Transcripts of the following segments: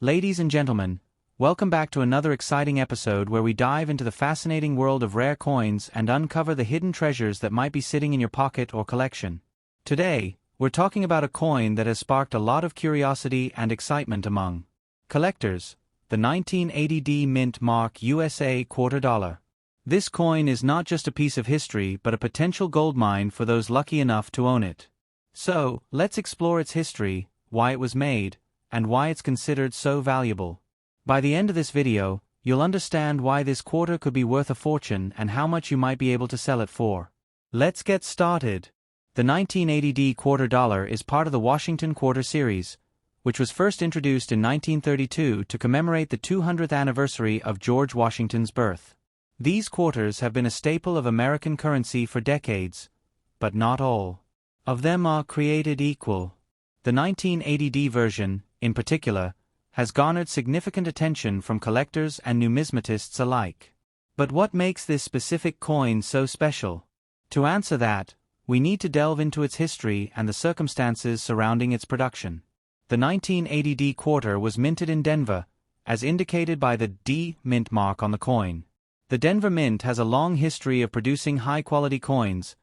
Ladies and gentlemen, welcome back to another exciting episode where we dive into the fascinating world of rare coins and uncover the hidden treasures that might be sitting in your pocket or collection. Today, we're talking about a coin that has sparked a lot of curiosity and excitement among collectors, the 1980D Mint Mark USA Quarter Dollar. This coin is not just a piece of history but a potential goldmine for those lucky enough to own it. So, let's explore its history, why it was made, and why it's considered so valuable. By the end of this video, you'll understand why this quarter could be worth a fortune and how much you might be able to sell it for. Let's get started. The 1980D Quarter Dollar is part of the Washington Quarter series, which was first introduced in 1932 to commemorate the 200th anniversary of George Washington's birth. These quarters have been a staple of American currency for decades, but not all of them are created equal. The 1980D version, in particular, has garnered significant attention from collectors and numismatists alike. But what makes this specific coin so special? To answer that, we need to delve into its history and the circumstances surrounding its production. The 1980D quarter was minted in Denver, as indicated by the D Mint mark on the coin. The Denver Mint has a long history of producing high-quality coins,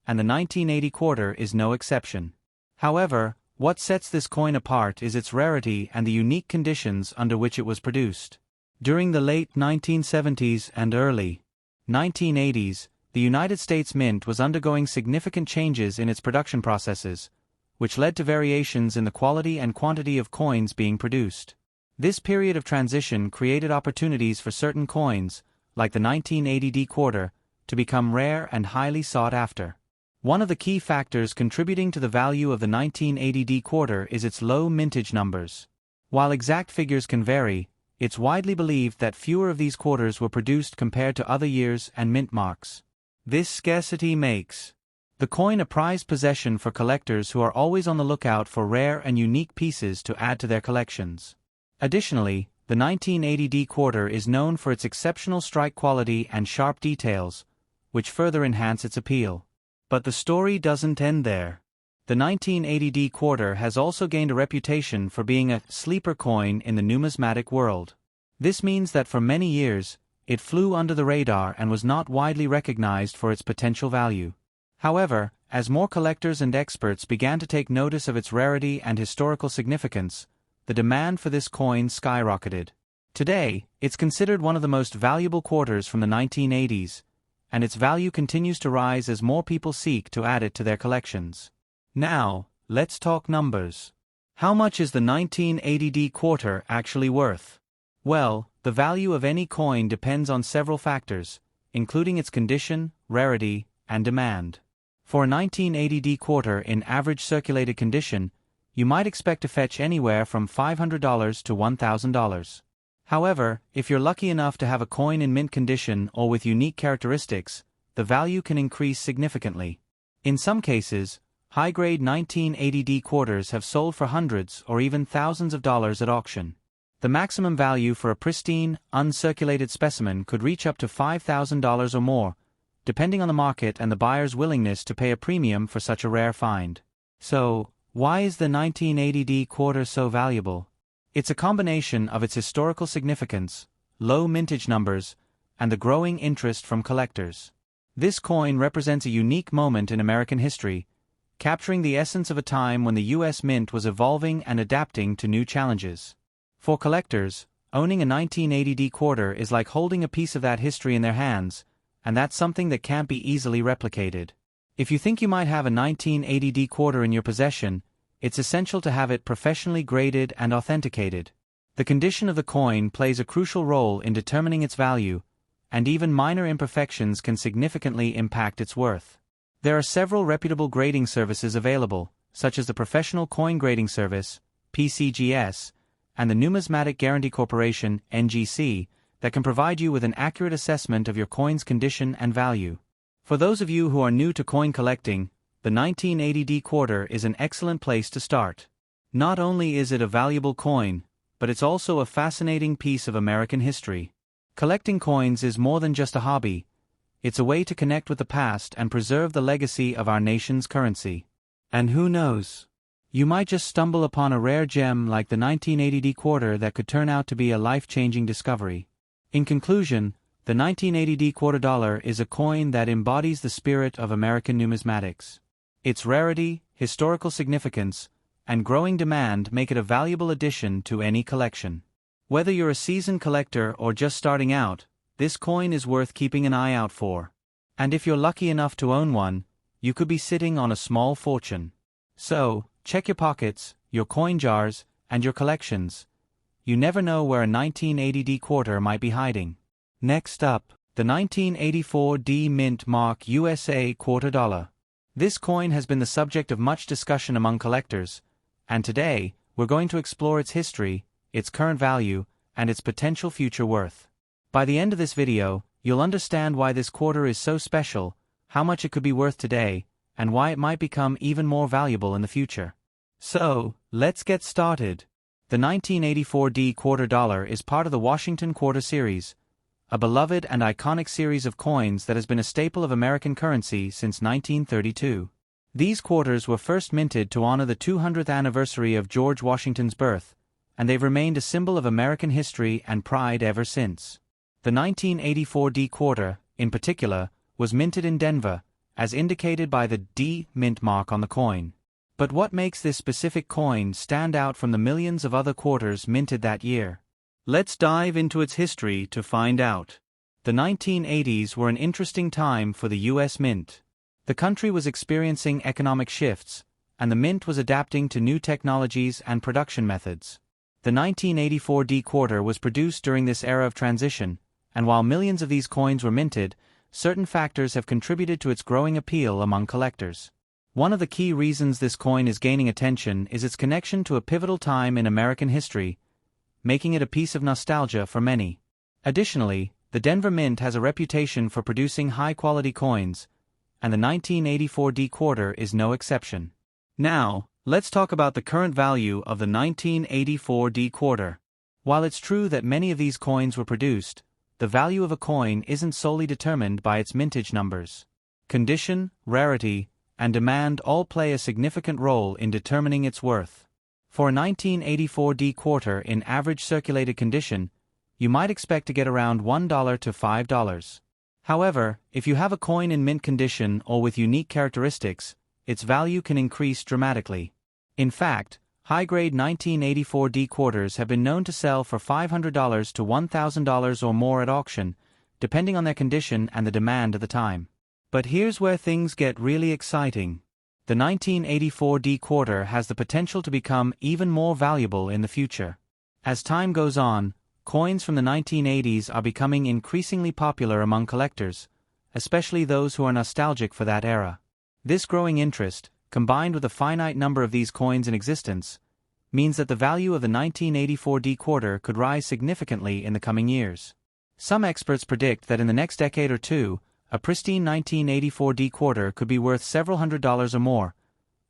and the 1980 quarter is no exception. However, what sets this coin apart is its rarity and the unique conditions under which it was produced. During the late 1970s and early 1980s, the United States Mint was undergoing significant changes in its production processes, which led to variations in the quality and quantity of coins being produced. This period of transition created opportunities for certain coins, like the 1980D quarter, to become rare and highly sought after. One of the key factors contributing to the value of the 1980D quarter is its low mintage numbers. While exact figures can vary, it's widely believed that fewer of these quarters were produced compared to other years and mint marks. This scarcity makes the coin a prized possession for collectors who are always on the lookout for rare and unique pieces to add to their collections. Additionally, the 1980D quarter is known for its exceptional strike quality and sharp details, which further enhance its appeal. But the story doesn't end there. The 1980D quarter has also gained a reputation for being a sleeper coin in the numismatic world. This means that for many years, it flew under the radar and was not widely recognized for its potential value. However, as more collectors and experts began to take notice of its rarity and historical significance, the demand for this coin skyrocketed. Today, it's considered one of the most valuable quarters from the 1980s, and its value continues to rise as more people seek to add it to their collections. Now, let's talk numbers. How much is the 1980D quarter actually worth? Well, the value of any coin depends on several factors, including its condition, rarity, and demand. For a 1980D quarter in average circulated condition, you might expect to fetch anywhere from $500 to $1,000. However, if you're lucky enough to have a coin in mint condition or with unique characteristics, the value can increase significantly. In some cases, high-grade 1980D quarters have sold for hundreds or even thousands of dollars at auction. The maximum value for a pristine, uncirculated specimen could reach up to $5,000 or more, depending on the market and the buyer's willingness to pay a premium for such a rare find. So, why is the 1980D quarter so valuable? It's a combination of its historical significance, low mintage numbers, and the growing interest from collectors. This coin represents a unique moment in American history, capturing the essence of a time when the U.S. Mint was evolving and adapting to new challenges. For collectors, owning a 1980D quarter is like holding a piece of that history in their hands, and that's something that can't be easily replicated. If you think you might have a 1980D quarter in your possession, it's essential to have it professionally graded and authenticated. The condition of the coin plays a crucial role in determining its value, and even minor imperfections can significantly impact its worth. There are several reputable grading services available, such as the Professional Coin Grading Service, PCGS, and the Numismatic Guarantee Corporation, NGC, that can provide you with an accurate assessment of your coin's condition and value. For those of you who are new to coin collecting, the 1980D quarter is an excellent place to start. Not only is it a valuable coin, but it's also a fascinating piece of American history. Collecting coins is more than just a hobby. It's a way to connect with the past and preserve the legacy of our nation's currency. And who knows? You might just stumble upon a rare gem like the 1980D quarter that could turn out to be a life-changing discovery. In conclusion, the 1980D quarter dollar is a coin that embodies the spirit of American numismatics. Its rarity, historical significance, and growing demand make it a valuable addition to any collection. Whether you're a seasoned collector or just starting out, this coin is worth keeping an eye out for. And if you're lucky enough to own one, you could be sitting on a small fortune. So, check your pockets, your coin jars, and your collections. You never know where a 1980D quarter might be hiding. Next up, the 1984D Mint Mark USA quarter dollar. This coin has been the subject of much discussion among collectors, and today, we're going to explore its history, its current value, and its potential future worth. By the end of this video, you'll understand why this quarter is so special, how much it could be worth today, and why it might become even more valuable in the future. So, let's get started. The 1984D quarter dollar is part of the Washington Quarter Series, a beloved and iconic series of coins that has been a staple of American currency since 1932. These quarters were first minted to honor the 200th anniversary of George Washington's birth, and they've remained a symbol of American history and pride ever since. The 1984D quarter, in particular, was minted in Denver, as indicated by the D mint mark on the coin. But what makes this specific coin stand out from the millions of other quarters minted that year? Let's dive into its history to find out. The 1980s were an interesting time for the U.S. Mint. The country was experiencing economic shifts, and the mint was adapting to new technologies and production methods. The 1984D quarter was produced during this era of transition, and while millions of these coins were minted, certain factors have contributed to its growing appeal among collectors. One of the key reasons this coin is gaining attention is its connection to a pivotal time in American history, making it a piece of nostalgia for many. Additionally, the Denver Mint has a reputation for producing high-quality coins, and the 1984D quarter is no exception. Now, let's talk about the current value of the 1984D quarter. While it's true that many of these coins were produced, the value of a coin isn't solely determined by its mintage numbers. Condition, rarity, and demand all play a significant role in determining its worth. For a 1984D quarter in average circulated condition, you might expect to get around $1 to $5. However, if you have a coin in mint condition or with unique characteristics, its value can increase dramatically. In fact, high-grade 1984D quarters have been known to sell for $500 to $1,000 or more at auction, depending on their condition and the demand of the time. But here's where things get really exciting. The 1984D quarter has the potential to become even more valuable in the future. As time goes on, coins from the 1980s are becoming increasingly popular among collectors, especially those who are nostalgic for that era. This growing interest, combined with a finite number of these coins in existence, means that the value of the 1984D quarter could rise significantly in the coming years. Some experts predict that in the next decade or two, a pristine 1984D quarter could be worth several $100s or more,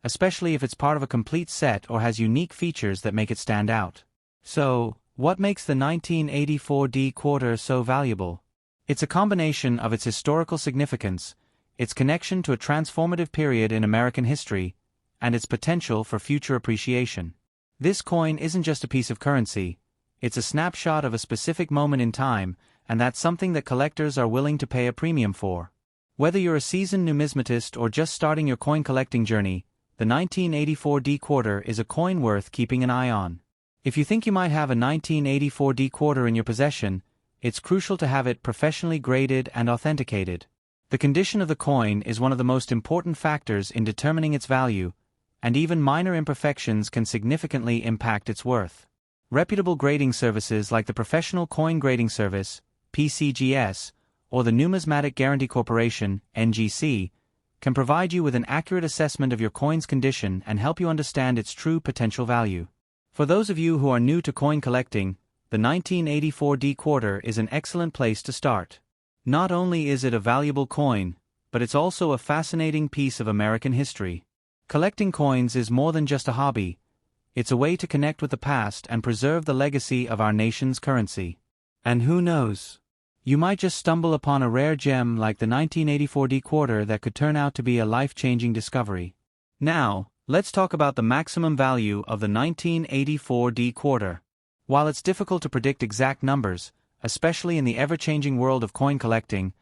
especially if it's part of a complete set or has unique features that make it stand out. So, what makes the 1984D quarter so valuable? It's a combination of its historical significance, its connection to a transformative period in American history, and its potential for future appreciation. This coin isn't just a piece of currency, it's a snapshot of a specific moment in time, and that's something that collectors are willing to pay a premium for. Whether you're a seasoned numismatist or just starting your coin collecting journey, the 1984D quarter is a coin worth keeping an eye on. If you think you might have a 1984D quarter in your possession, it's crucial to have it professionally graded and authenticated. The condition of the coin is one of the most important factors in determining its value, and even minor imperfections can significantly impact its worth. Reputable grading services like the Professional Coin Grading Service, PCGS, or the Numismatic Guarantee Corporation, NGC, can provide you with an accurate assessment of your coin's condition and help you understand its true potential value. For those of you who are new to coin collecting, the 1984D quarter is an excellent place to start. Not only is it a valuable coin, but it's also a fascinating piece of American history. Collecting coins is more than just a hobby. It's a way to connect with the past and preserve the legacy of our nation's currency. And who knows? You might just stumble upon a rare gem like the 1984D quarter that could turn out to be a life-changing discovery. Now, let's talk about the maximum value of the 1984 D quarter. While it's difficult to predict exact numbers, especially in the ever-changing world of coin collecting,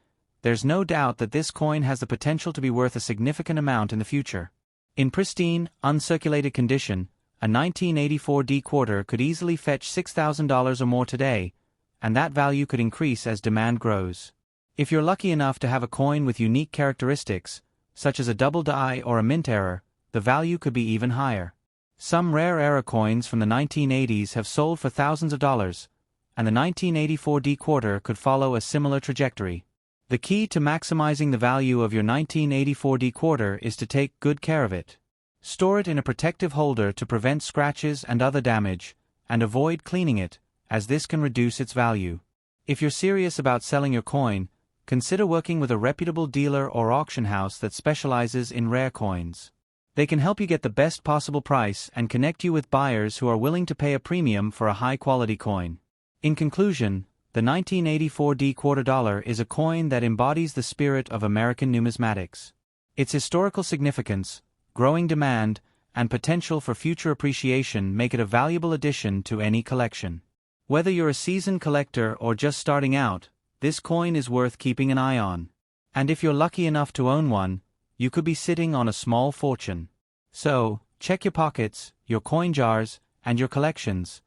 there's no doubt that this coin has the potential to be worth a significant amount in the future. In pristine, uncirculated condition, a 1984 D quarter could easily fetch $6,000 or more today, and that value could increase as demand grows. If you're lucky enough to have a coin with unique characteristics, such as a double die or a mint error, the value could be even higher. Some rare era coins from the 1980s have sold for thousands of dollars, and the 1984 D quarter could follow a similar trajectory. The key to maximizing the value of your 1984 D quarter is to take good care of it. Store it in a protective holder to prevent scratches and other damage, and avoid cleaning it, as this can reduce its value. If you're serious about selling your coin, consider working with a reputable dealer or auction house that specializes in rare coins. They can help you get the best possible price and connect you with buyers who are willing to pay a premium for a high-quality coin. In conclusion, the 1984 D quarter dollar is a coin that embodies the spirit of American numismatics. Its historical significance, growing demand, and potential for future appreciation make it a valuable addition to any collection. Whether you're a seasoned collector or just starting out, this coin is worth keeping an eye on. And if you're lucky enough to own one, you could be sitting on a small fortune. So, check your pockets, your coin jars, and your collections.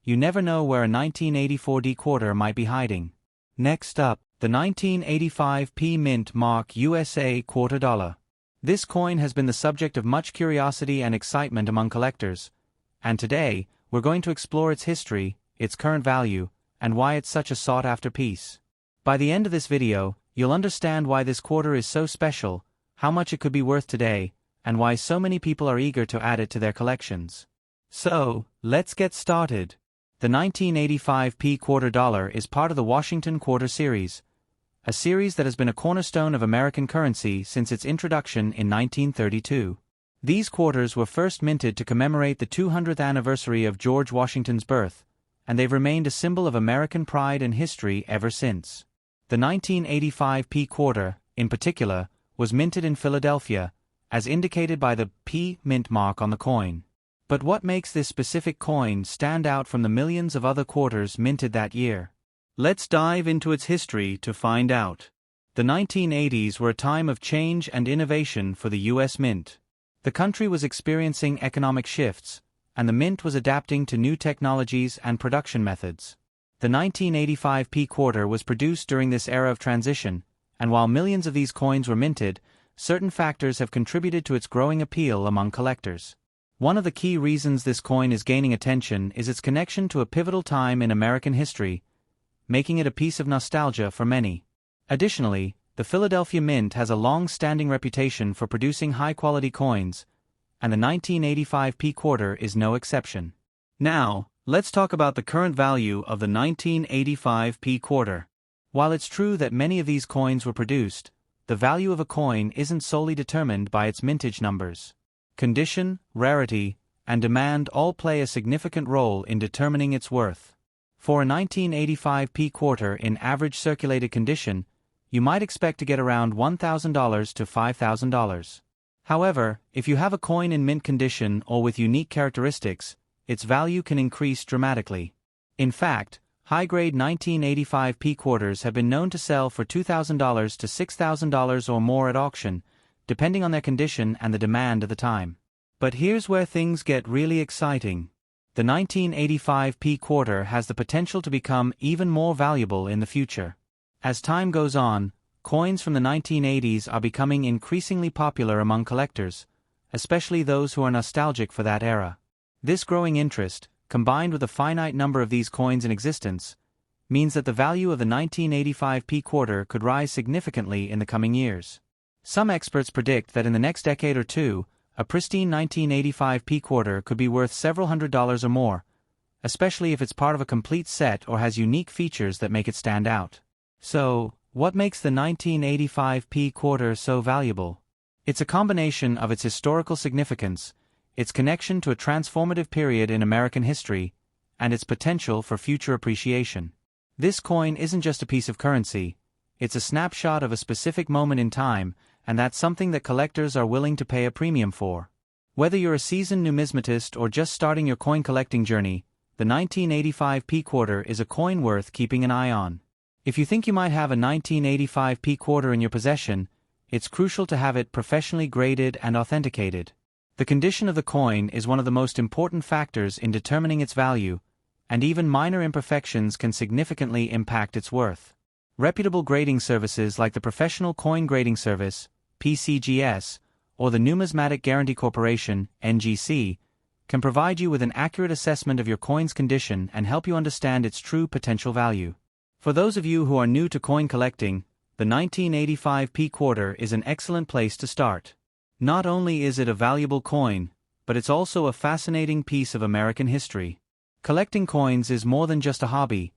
You never know where a 1984 D quarter might be hiding. Next up, the 1985 P Mint Mark USA quarter dollar. This coin has been the subject of much curiosity and excitement among collectors, and today, we're going to explore its history, its current value, and why it's such a sought-after piece. By the end of this video, you'll understand why this quarter is so special, how much it could be worth today, and why so many people are eager to add it to their collections. So, let's get started. The 1985 P quarter dollar is part of the Washington Quarter Series, a series that has been a cornerstone of American currency since its introduction in 1932. These quarters were first minted to commemorate the 200th anniversary of George Washington's birth, and they've remained a symbol of American pride and history ever since. The 1985 P quarter, in particular, was minted in Philadelphia, as indicated by the P mint mark on the coin. But what makes this specific coin stand out from the millions of other quarters minted that year? Let's dive into its history to find out. The 1980s were a time of change and innovation for the U.S. Mint. The country was experiencing economic shifts, and the mint was adapting to new technologies and production methods. The 1985 P quarter was produced during this era of transition, and while millions of these coins were minted, certain factors have contributed to its growing appeal among collectors. One of the key reasons this coin is gaining attention is its connection to a pivotal time in American history, making it a piece of nostalgia for many. Additionally, the Philadelphia Mint has a long-standing reputation for producing high-quality coins, and the 1985 P quarter is no exception. Now, let's talk about the current value of the 1985 P quarter. While it's true that many of these coins were produced, the value of a coin isn't solely determined by its mintage numbers. Condition, rarity, and demand all play a significant role in determining its worth. For a 1985 P quarter in average circulated condition, you might expect to get around $1,000 to $5,000. However, if you have a coin in mint condition or with unique characteristics, its value can increase dramatically. In fact, high-grade 1985 P quarters have been known to sell for $2,000 to $6,000 or more at auction, depending on their condition and the demand of the time. But here's where things get really exciting. The 1985 P quarter has the potential to become even more valuable in the future. As time goes on, coins from the 1980s are becoming increasingly popular among collectors, especially those who are nostalgic for that era. This growing interest, combined with a finite number of these coins in existence, means that the value of the 1985 P quarter could rise significantly in the coming years. Some experts predict that in the next decade or two, a pristine 1985 P quarter could be worth several $100s or more, especially if it's part of a complete set or has unique features that make it stand out. So, what makes the 1985 P quarter so valuable? It's a combination of its historical significance, its connection to a transformative period in American history, and its potential for future appreciation. This coin isn't just a piece of currency, it's a snapshot of a specific moment in time, and that's something that collectors are willing to pay a premium for. Whether you're a seasoned numismatist or just starting your coin collecting journey, the 1985 P quarter is a coin worth keeping an eye on. If you think you might have a 1985 P quarter in your possession, it's crucial to have it professionally graded and authenticated. The condition of the coin is one of the most important factors in determining its value, and even minor imperfections can significantly impact its worth. Reputable grading services like the Professional Coin Grading Service, PCGS, or the Numismatic Guarantee Corporation, NGC, can provide you with an accurate assessment of your coin's condition and help you understand its true potential value. For those of you who are new to coin collecting, the 1985 P quarter is an excellent place to start. Not only is it a valuable coin, but it's also a fascinating piece of American history. Collecting coins is more than just a hobby.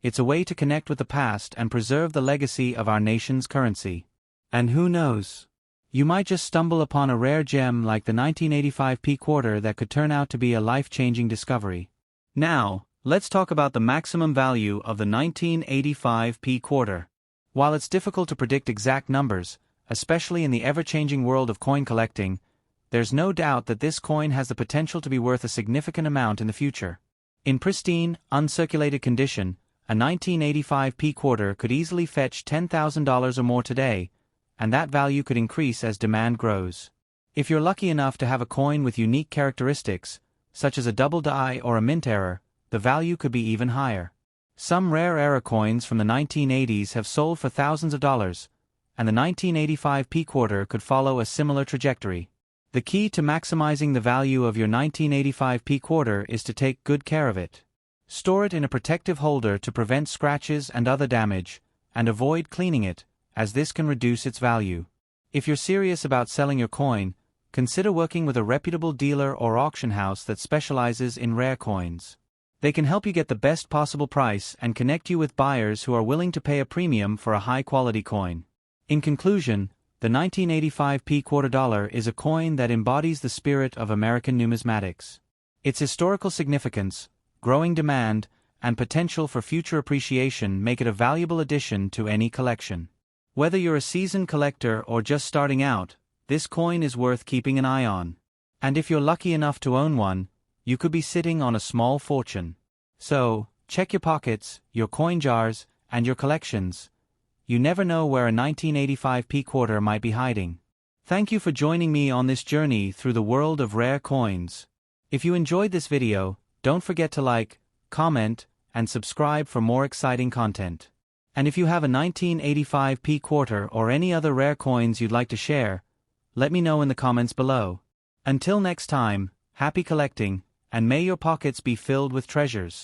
It's a way to connect with the past and preserve the legacy of our nation's currency. And who knows? You might just stumble upon a rare gem like the 1985 P quarter that could turn out to be a life-changing discovery. Now, let's talk about the maximum value of the 1985 P quarter. While it's difficult to predict exact numbers, especially in the ever-changing world of coin collecting, there's no doubt that this coin has the potential to be worth a significant amount in the future. In pristine, uncirculated condition, a 1985 P quarter could easily fetch $10,000 or more today, and that value could increase as demand grows. If you're lucky enough to have a coin with unique characteristics, such as a double die or a mint error, the value could be even higher. Some rare error coins from the 1980s have sold for thousands of dollars, and the 1985 P quarter could follow a similar trajectory. The key to maximizing the value of your 1985 P quarter is to take good care of it. Store it in a protective holder to prevent scratches and other damage, and avoid cleaning it, as this can reduce its value. If you're serious about selling your coin, consider working with a reputable dealer or auction house that specializes in rare coins. They can help you get the best possible price and connect you with buyers who are willing to pay a premium for a high-quality coin. In conclusion, the 1985 P quarter dollar is a coin that embodies the spirit of American numismatics. Its historical significance, growing demand, and potential for future appreciation make it a valuable addition to any collection. Whether you're a seasoned collector or just starting out, this coin is worth keeping an eye on. And if you're lucky enough to own one, you could be sitting on a small fortune. So, check your pockets, your coin jars, and your collections. You never know where a 1985 P quarter might be hiding. Thank you for joining me on this journey through the world of rare coins. If you enjoyed this video, don't forget to like, comment, and subscribe for more exciting content. And if you have a 1985 P quarter or any other rare coins you'd like to share, let me know in the comments below. Until next time, happy collecting, and may your pockets be filled with treasures.